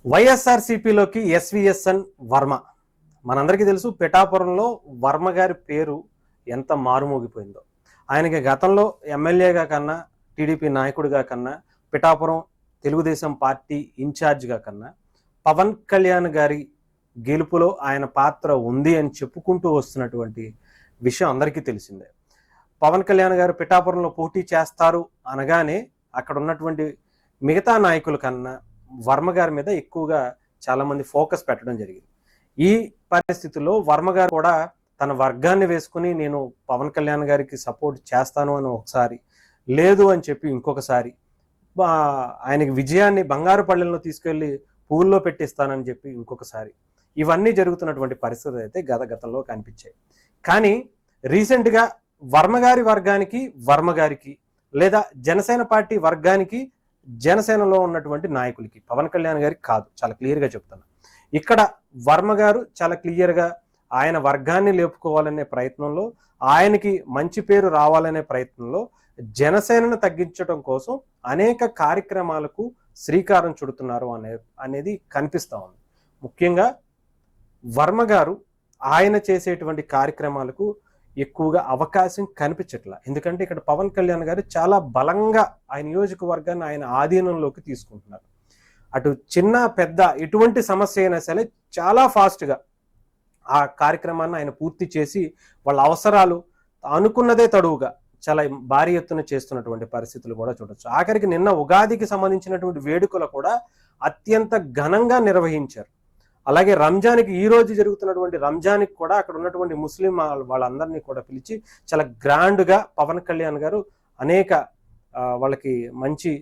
వైఎస్ఆర్సీపీలోకి SVSN Varma. మనందరికీ తెలుసు పిఠాపురంలో వర్మ గారి పేరు ఎంత మారుమోగిపోయిందో. ఆయనకి గతంలో ఎమ్మెల్యేగా కన్నా, టీడీపీ నాయకుడిగా కన్నా, పిఠాపురం తెలుగుదేశం పార్టీ ఇన్ఛార్జిగా కన్నా పవన్ కళ్యాణ్ గారి గెలుపులో ఆయన పాత్ర ఉంది అని చెప్పుకుంటూ వస్తున్నటువంటి విషయం అందరికీ తెలిసిందే. పవన్ కళ్యాణ్ గారు పిఠాపురంలో పోటీ చేస్తారు అనగానే అక్కడ ఉన్నటువంటి మిగతా నాయకుల కన్నా వర్మ గారి మీద ఎక్కువగా చాలా మంది ఫోకస్ పెట్టడం జరిగింది. ఈ పరిస్థితుల్లో వర్మ గారు కూడా తన వర్గాన్ని వేసుకుని నేను పవన్ కళ్యాణ్ గారికి సపోర్ట్ చేస్తాను అని ఒకసారి, లేదు అని చెప్పి ఇంకొకసారి, ఆయనకి విజయాన్ని బంగారు పళ్ళెల్లో తీసుకెళ్లి పువ్వుల్లో పెట్టిస్తానని చెప్పి ఇంకొకసారి, ఇవన్నీ జరుగుతున్నటువంటి పరిస్థితులు అయితే గతంలో కనిపించాయి. కానీ రీసెంట్గా వర్మ గారి వర్గానికి, వర్మ గారికి, లేదా జనసేన పార్టీ వర్గానికి, జనసేనలో ఉన్నటువంటి నాయకులకి, పవన్ కళ్యాణ్ గారికి కాదు, చాలా క్లియర్గా చెప్తాను. ఇక్కడ వర్మ గారు చాలా క్లియర్గా ఆయన వర్గాన్ని లేపుకోవాలనే ప్రయత్నంలో, ఆయనకి మంచి పేరు రావాలనే ప్రయత్నంలో జనసేనను తగ్గించడం కోసం అనేక కార్యక్రమాలకు శ్రీకారం చుడుతున్నారు అనేది కనిపిస్తూ ఉంది. ముఖ్యంగా వర్మ గారు ఆయన చేసేటువంటి కార్యక్రమాలకు ఎక్కువగా అవకాశం కనిపించట్లా. ఎందుకంటే ఇక్కడ పవన్ కళ్యాణ్ గారు చాలా బలంగా ఆయన నియోజకవర్గాన్ని ఆయన ఆధీనంలోకి తీసుకుంటున్నారు. అటు చిన్న పెద్ద ఎటువంటి సమస్య అయినా సరే చాలా ఫాస్ట్గా ఆ కార్యక్రమాన్ని ఆయన పూర్తి చేసి వాళ్ళ అవసరాలు అనుకున్నదే తడువుగా చాలా భారీ ఎత్తున చేస్తున్నటువంటి పరిస్థితులు కూడా చూడొచ్చు. ఆఖరికి నిన్న ఉగాదికి సంబంధించినటువంటి వేడుకలు కూడా అత్యంత ఘనంగా నిర్వహించారు. అలాగే రంజాన్కి, ఈ రోజు జరుగుతున్నటువంటి రంజాన్కి కూడా అక్కడ ఉన్నటువంటి ముస్లిం వాళ్ళందరినీ కూడా పిలిచి చాలా గ్రాండ్గా పవన్ కళ్యాణ్ గారు అనేక వాళ్ళకి మంచి,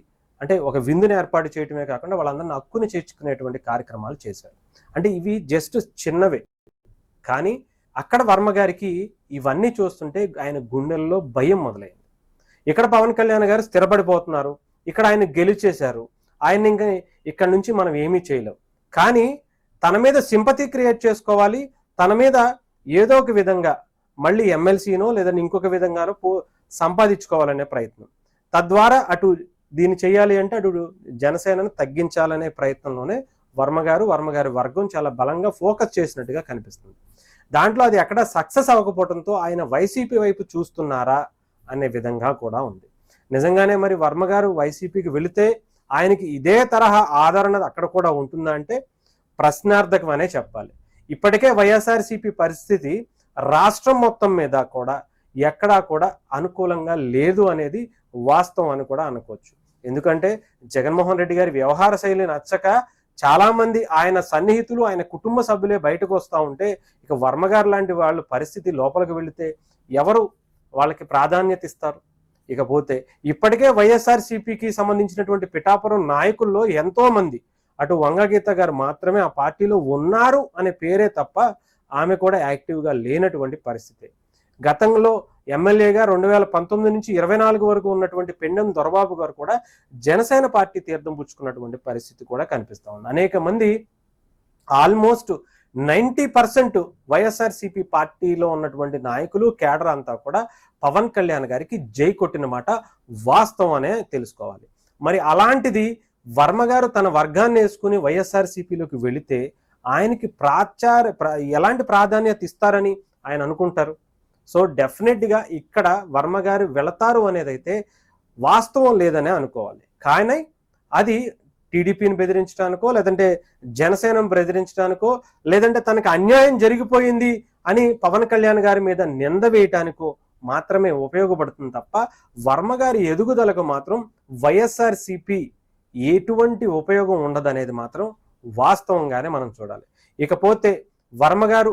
అంటే ఒక విందుని ఏర్పాటు చేయటమే కాకుండా వాళ్ళందరినీ హక్కుని చేర్చుకునేటువంటి కార్యక్రమాలు చేశారు. అంటే ఇవి జస్ట్ చిన్నవే, కానీ అక్కడ వర్మ గారికి ఇవన్నీ చూస్తుంటే ఆయన గుండెల్లో భయం మొదలైంది. ఇక్కడ పవన్ కళ్యాణ్ గారు స్థిరపడిపోతున్నారు, ఇక్కడ ఆయన గెలిచేశారు, ఆయన ఇంకా ఇక్కడ నుంచి మనం ఏమీ చేయలేం, కానీ తన మీద సింపతి క్రియేట్ చేసుకోవాలి, తన మీద ఏదో ఒక విధంగా మళ్ళీ ఎమ్మెల్సీనో లేదా ఇంకొక విధంగానో సంపాదించుకోవాలనే ప్రయత్నం, తద్వారా అటు దీన్ని చేయాలి అంటే అటు జనసేనను తగ్గించాలనే ప్రయత్నంలోనే వర్మ గారి వర్గం చాలా బలంగా ఫోకస్ చేసినట్టుగా కనిపిస్తుంది. దాంట్లో అది ఎక్కడ సక్సెస్ అవ్వకపోవడంతో ఆయన వైసీపీ వైపు చూస్తున్నారా అనే విధంగా కూడా ఉంది. నిజంగానే మరి వర్మ గారు వైసీపీకి వెళితే ఆయనకి ఇదే తరహా ఆదరణ అక్కడ కూడా ఉంటుందా అంటే ప్రశ్నార్థకం అనే చెప్పాలి. ఇప్పటికే వైఎస్ఆర్సీపీ పరిస్థితి రాష్ట్రం మొత్తం మీద కూడా ఎక్కడా కూడా అనుకూలంగా లేదు అనేది వాస్తవం అని కూడా అనుకోవచ్చు. ఎందుకంటే జగన్మోహన్ రెడ్డి గారి వ్యవహార శైలి నచ్చక చాలా మంది ఆయన సన్నిహితులు, ఆయన కుటుంబ సభ్యులే బయటకు వస్తూ ఉంటే ఇక వర్మ గారు లాంటి వాళ్ళు పరిస్థితి లోపలికి వెళితే ఎవరు వాళ్ళకి ప్రాధాన్యత ఇస్తారు? ఇకపోతే ఇప్పటికే వైఎస్ఆర్సీపీకి సంబంధించినటువంటి పిఠాపురం నాయకుల్లో ఎంతో మంది, అటు వంగగీత గారు మాత్రమే ఆ పార్టీలో ఉన్నారు అనే పేరే తప్ప ఆమె కూడా యాక్టివ్గా లేనటువంటి పరిస్థితి. గతంలో ఎమ్మెల్యేగా 2019 నుంచి 24 వరకు ఉన్నటువంటి పెండెం దొరబాబు గారు కూడా జనసేన పార్టీ తీర్థం పుచ్చుకున్నటువంటి పరిస్థితి కూడా కనిపిస్తూ ఉంది. అనేక మంది, ఆల్మోస్ట్ 90% వైఎస్ఆర్సీపీ పార్టీలో ఉన్నటువంటి నాయకులు, కేడర్ అంతా కూడా పవన్ కళ్యాణ్ గారికి జై కొట్టిన మాట వాస్తవం అనే తెలుసుకోవాలి. మరి అలాంటిది వర్మ గారు తన వర్గాన్ని వేసుకుని వైఎస్ఆర్సీపీలోకి వెళితే ఆయనకి ఎలాంటి ప్రాధాన్యత ఇస్తారని ఆయన అనుకుంటారు? సో డెఫినెట్గా ఇక్కడ వర్మ గారు వెళతారు అనేది అయితే వాస్తవం లేదనే అనుకోవాలి. కానీ అది టీడీపీని బెదిరించడానికో, లేదంటే జనసేనను బెదిరించడానికో, లేదంటే తనకు అన్యాయం జరిగిపోయింది అని పవన్ కళ్యాణ్ గారి మీద నింద వేయటానికో మాత్రమే ఉపయోగపడుతుంది తప్ప వర్మ గారి ఎదుగుదలకు మాత్రం వైఎస్ఆర్సీపీ ఎటువంటి ఉపయోగం ఉండదనేది మాత్రం వాస్తవంగానే మనం చూడాలి. ఇకపోతే వర్మ గారు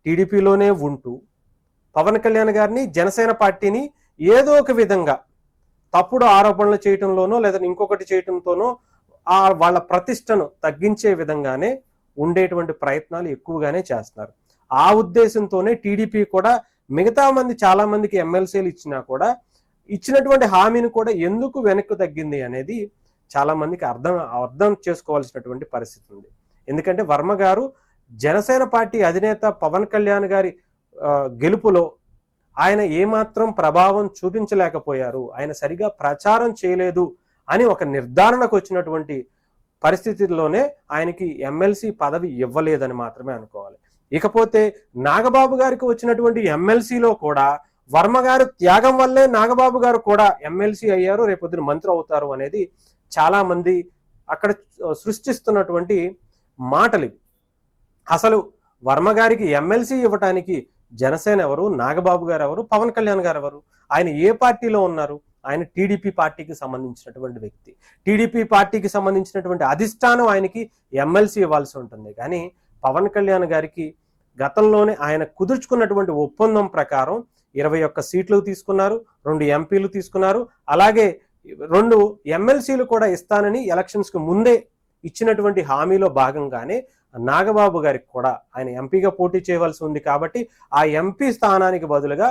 టీడీపీలోనే ఉంటూ పవన్ కళ్యాణ్ గారిని, జనసేన పార్టీని ఏదో ఒక విధంగా తప్పుడు ఆరోపణలు చేయటంలోనో లేదా ఇంకొకటి చేయటంతోనో వాళ్ళ ప్రతిష్టను తగ్గించే విధంగానే ఉండేటువంటి ప్రయత్నాలు ఎక్కువగానే చేస్తున్నారు. ఆ ఉద్దేశంతోనే టీడీపీ కూడా మిగతా చాలా మందికి ఎమ్మెల్సీలు ఇచ్చినా కూడా ఇచ్చినటువంటి హామీని కూడా ఎందుకు వెనక్కు తగ్గింది అనేది చాలా మందికి అర్థం చేసుకోవాల్సినటువంటి పరిస్థితి ఉంది. ఎందుకంటే వర్మ గారు జనసేన పార్టీ అధినేత పవన్ కళ్యాణ్ గారి గెలుపులో ఆయన ఏమాత్రం ప్రభావం చూపించలేకపోయారు, ఆయన సరిగా ప్రచారం చేయలేదు అని ఒక నిర్ధారణకు వచ్చినటువంటి పరిస్థితుల్లోనే ఆయనకి ఎమ్మెల్సీ పదవి ఇవ్వలేదని మాత్రమే అనుకోవాలి. ఇకపోతే నాగబాబు గారికి వచ్చినటువంటి ఎమ్మెల్సీలో కూడా వర్మ గారు త్యాగం వల్లే నాగబాబు గారు కూడా ఎమ్మెల్సీ అయ్యారు, రేపొద్దున మంత్రి అవుతారు అనేది చాలా మంది అక్కడ సృష్టిస్తున్నటువంటి మాటలు. అసలు వర్మ గారికి ఎమ్మెల్సీ ఇవ్వటానికి జనసేన ఎవరు, నాగబాబు గారు ఎవరు, పవన్ కళ్యాణ్ గారు ఎవరు? ఆయన ఏ పార్టీలో ఉన్నారు? ఆయన టీడీపీ పార్టీకి సంబంధించినటువంటి వ్యక్తి. టీడీపీ పార్టీకి సంబంధించినటువంటి అధిష్టానం ఆయనకి ఎమ్మెల్సీ ఇవ్వాల్సి ఉంటుంది. కానీ పవన్ కళ్యాణ్ గారికి గతంలోనే ఆయన కుదుర్చుకున్నటువంటి ఒప్పందం ప్రకారం 21 సీట్లు తీసుకున్నారు, 2 ఎంపీలు తీసుకున్నారు, అలాగే 2 ఎమ్మెల్సీలు కూడా ఇస్తానని ఎలక్షన్స్కి ముందే ఇచ్చినటువంటి హామీలో భాగంగానే నాగబాబు గారికి కూడా ఆయన ఎంపీగా పోటీ చేయవలసి ఉంది కాబట్టి ఆ ఎంపీ స్థానానికి బదులుగా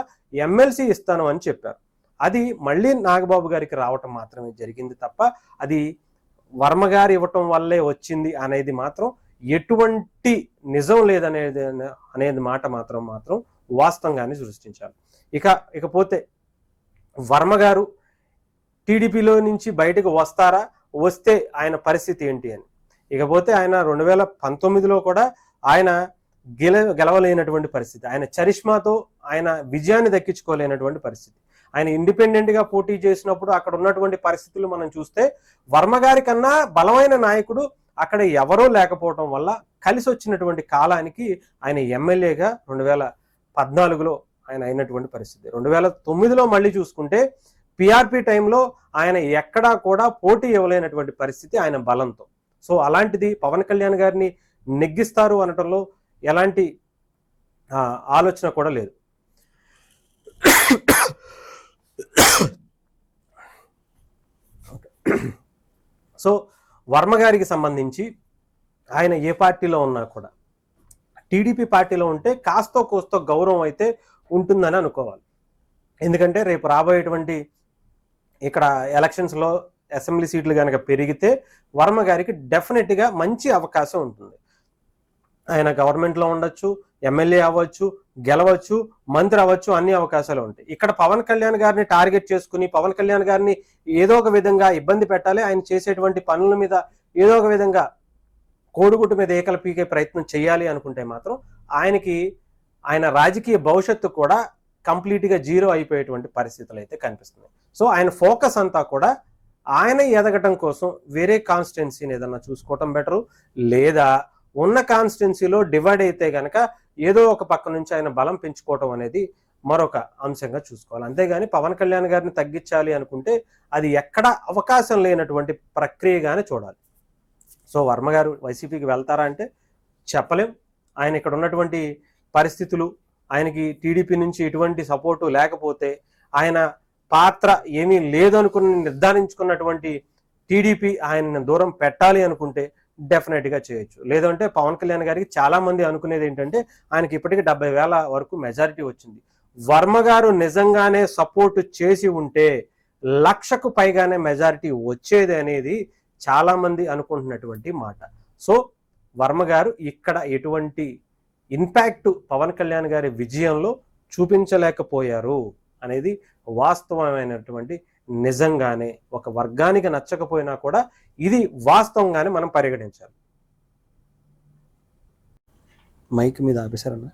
ఎమ్మెల్సీ ఇస్తాను అని చెప్పారు. అది మళ్ళీ నాగబాబు గారికి రావటం మాత్రమే జరిగింది తప్ప అది వర్మ గారు ఇవ్వటం వల్లే వచ్చింది అనేది మాత్రం ఎటువంటి నిజం లేదనేది మాట మాత్రం వాస్తవంగానే సృష్టించాలి. ఇకపోతే వర్మ గారు టీడీపీలో నుంచి బయటకు వస్తారా, వస్తే ఆయన పరిస్థితి ఏంటి అని. ఇకపోతే ఆయన 2019లో కూడా ఆయన గెలవలేనటువంటి పరిస్థితి, ఆయన చరిష్మాతో ఆయన విజయాన్ని దక్కించుకోలేనటువంటి పరిస్థితి. ఆయన ఇండిపెండెంట్ గా పోటీ చేసినప్పుడు అక్కడ ఉన్నటువంటి పరిస్థితులు మనం చూస్తే వర్మ గారి కన్నా బలమైన నాయకుడు అక్కడ ఎవరో లేకపోవటం వల్ల కలిసి వచ్చినటువంటి కాలానికి ఆయన ఎమ్మెల్యేగా 2014లో ఆయన అయినటువంటి పరిస్థితి. 2009లో మళ్ళీ చూసుకుంటే పిఆర్పి టైంలో ఆయన ఎక్కడా కూడా పోటీ ఇవ్వలేనటువంటి పరిస్థితి ఆయన బలంతో. సో అలాంటిది పవన్ కళ్యాణ్ గారిని నెగ్గిస్తారు అనటంలో ఎలాంటి ఆలోచన కూడా లేదు. సో వర్మ గారికి సంబంధించి ఆయన ఏ పార్టీలో ఉన్నా కూడా టీడీపీ పార్టీలో ఉంటే కాస్తో కోస్తో గౌరవం అయితే ఉంటుందని అనుకోవాలి. ఎందుకంటే రేపు రాబోయేటువంటి ఇక్కడ ఎలక్షన్స్లో అసెంబ్లీ సీట్లు కనుక పెరిగితే వర్మ గారికి డెఫినెట్గా మంచి అవకాశం ఉంటుంది. ఆయన గవర్నమెంట్లో ఉండొచ్చు, ఎమ్మెల్యే అవ్వచ్చు, గెలవచ్చు, మంత్రి అవ్వచ్చు, అన్ని అవకాశాలు ఉంటాయి. ఇక్కడ పవన్ కళ్యాణ్ గారిని టార్గెట్ చేసుకుని పవన్ కళ్యాణ్ గారిని ఏదో ఒక విధంగా ఇబ్బంది పెట్టాలి, ఆయన చేసేటువంటి పనుల మీద ఏదో ఒక విధంగా కోడిగుడ్డు మీద ఏకలు పీకే ప్రయత్నం చేయాలి అనుకుంటే మాత్రం ఆయన రాజకీయ భవిష్యత్తు కూడా కంప్లీట్గా జీరో అయిపోయేటువంటి పరిస్థితులు అయితే కనిపిస్తున్నాయి. సో ఆయన ఫోకస్ అంతా కూడా ఆయన ఎదగటం కోసం వేరే కాన్స్టిట్యున్సీని ఏదన్నా చూసుకోవటం బెటరు, లేదా ఉన్న కాన్స్టిట్యున్సీలో డివైడ్ అయితే కనుక ఏదో ఒక పక్క నుంచి ఆయన బలం పెంచుకోవటం అనేది మరొక అంశంగా చూసుకోవాలి. అంతేగాని పవన్ కళ్యాణ్ గారిని తగ్గించాలి అనుకుంటే అది ఎక్కడ అవకాశం లేనటువంటి ప్రక్రియగానే చూడాలి. సో వర్మ గారు వైసీపీకి వెళ్తారా అంటే చెప్పలేం. ఆయన ఇక్కడ ఉన్నటువంటి పరిస్థితులు, ఆయనకి టీడీపీ నుంచి ఎటువంటి సపోర్టు లేకపోతే, ఆయన పాత్ర ఏమీ లేదనుకుని నిర్ధారించుకున్నటువంటి టీడీపీ ఆయనను దూరం పెట్టాలి అనుకుంటే డెఫినెట్గా చేయొచ్చు. లేదంటే పవన్ కళ్యాణ్ గారికి చాలా మంది అనుకునేది ఏంటంటే ఆయనకి ఇప్పటికీ 70,000 వరకు మెజారిటీ వచ్చింది. వర్మ గారు నిజంగానే సపోర్టు చేసి ఉంటే 1,00,000కు పైగానే మెజారిటీ వచ్చేది అనేది చాలా మంది అనుకుంటున్నటువంటి మాట. సో వర్మ గారు ఇక్కడ ఎటువంటి ఇంపాక్ట్ పవన్ కళ్యాణ్ గారి విజయంలో చూపించలేకపోయారు అనేది వాస్తవమైనటువంటి నిజంగానే ఒక వర్గానికి నచ్చకపోయినా కూడా ఇది వాస్తవంగానే మనం పరిగణించాలి. మైక్ మీద ఆపేశారన్నా.